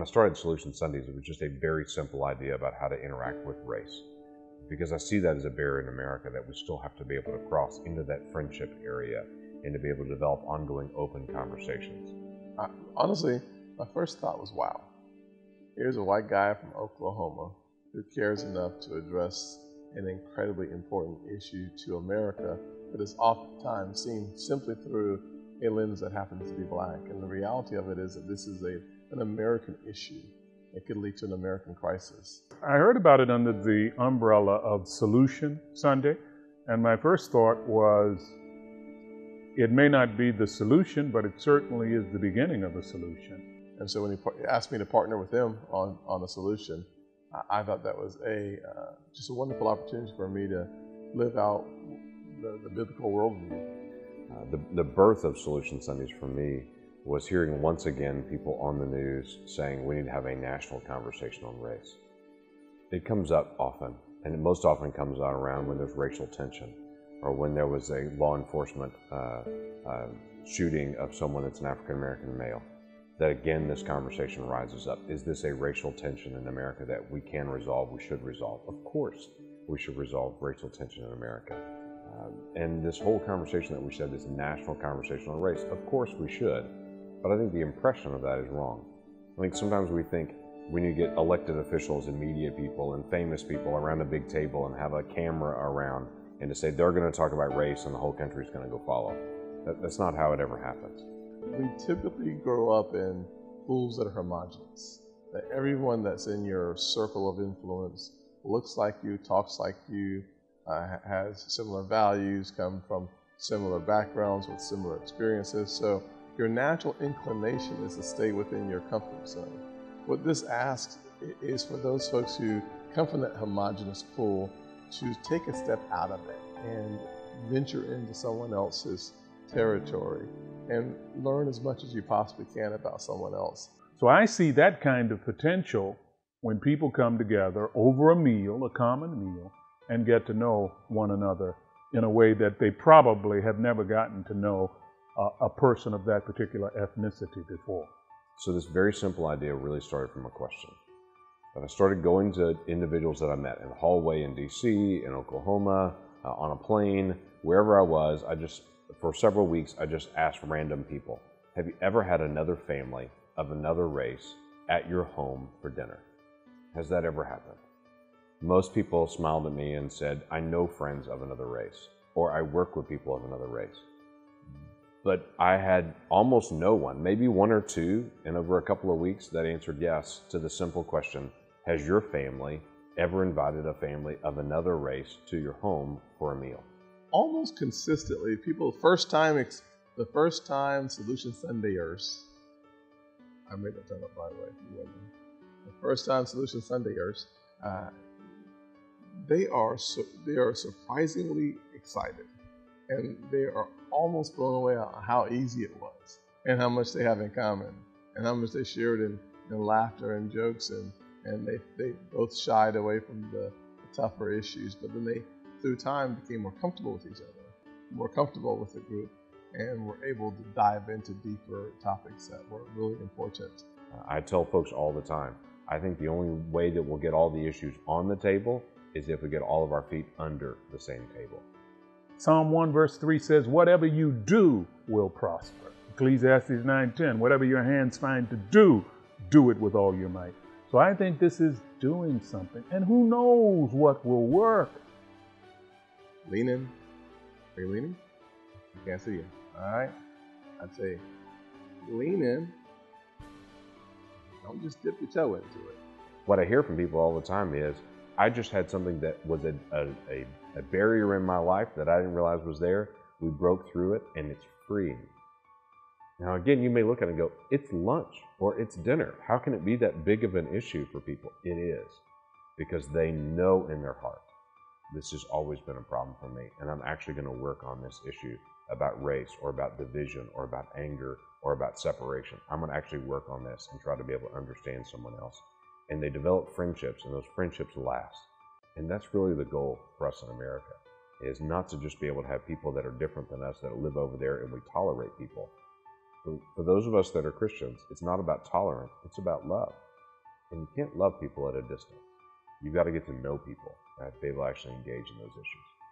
I started Solution Sundays, it was just a very simple idea about how to interact with race. Because I see that as a barrier in America that we still have to be able to cross into that friendship area and to be able to develop ongoing open conversations. Honestly, my first thought was, wow, here's a white guy from Oklahoma who cares enough to address an incredibly important issue to America that is oftentimes seen simply through a lens that happens to be black. And the reality of it is that this is an American issue. It could lead to an American crisis. I heard about it under the umbrella of Solution Sunday, and my first thought was, it may not be the solution, but it certainly is the beginning of a solution. And so when he asked me to partner with him on a solution, I thought that was just a wonderful opportunity for me to live out the biblical worldview. The birth of Solution Sundays for me was hearing once again people on the news saying we need to have a national conversation on race. It comes up often, and it most often comes out around when there's racial tension or when there was a law enforcement shooting of someone that's an African American male. That again, this conversation rises up. Is this a racial tension in America that we can resolve, we should resolve? Of course, we should resolve racial tension in America. And this whole conversation that we said, this national conversation on race, of course we should. But I think the impression of that is wrong. I think sometimes we think we need to get elected officials and media people and famous people around a big table and have a camera around and to say they're going to talk about race and the whole country's going to go follow. That's not how it ever happens. We typically grow up in schools that are homogenous, that everyone that's in your circle of influence looks like you, talks like you, has similar values, come from similar backgrounds with similar experiences. So your natural inclination is to stay within your comfort zone. What this asks is for those folks who come from that homogenous pool to take a step out of it and venture into someone else's territory and learn as much as you possibly can about someone else. So I see that kind of potential when people come together over a meal, a common meal, and get to know one another in a way that they probably have never gotten to know a person of that particular ethnicity before. So this very simple idea really started from a question. But I started going to individuals that I met in the hallway in DC, in Oklahoma, on a plane, wherever I was. For several weeks, I just asked random people, have you ever had another family of another race at your home for dinner? Has that ever happened? Most people smiled at me and said, I know friends of another race, or I work with people of another race. But I had almost no one, maybe one or two, in over a couple of weeks that answered yes to the simple question, has your family ever invited a family of another race to your home for a meal? Almost consistently, people, the first time Solution Sundayers, I made that term up by the way, the first time Solution Sundayers, they are surprisingly excited, and they are almost blown away on how easy it was, and how much they have in common, and how much they shared in laughter and jokes, and they both shied away from the tougher issues, but then they, through time, became more comfortable with each other, more comfortable with the group, and were able to dive into deeper topics that were really important. I tell folks all the time, I think the only way that we'll get all the issues on the table is if we get all of our feet under the same table. Psalm 1 verse 3 says, whatever you do will prosper. Ecclesiastes 9:10, whatever your hands find to do, do it with all your might. So I think this is doing something, and who knows what will work. Lean in. Are you leaning? I can't see you. All right. I'd say lean in. Don't just dip your toe into it. What I hear from people all the time is, I just had something that was a barrier in my life that I didn't realize was there. We broke through it, and it's freeing. Now again, you may look at it and go, it's lunch or it's dinner. How can it be that big of an issue for people? It is, because they know in their heart, this has always been a problem for me, and I'm actually going to work on this issue about race or about division or about anger or about separation. I'm going to actually work on this and try to be able to understand someone else. And they develop friendships, and those friendships last. And that's really the goal for us in America, is not to just be able to have people that are different than us that live over there and we tolerate people. For those of us that are Christians, it's not about tolerance, it's about love. And you can't love people at a distance. You've got to get to know people, and they will actually engage in those issues.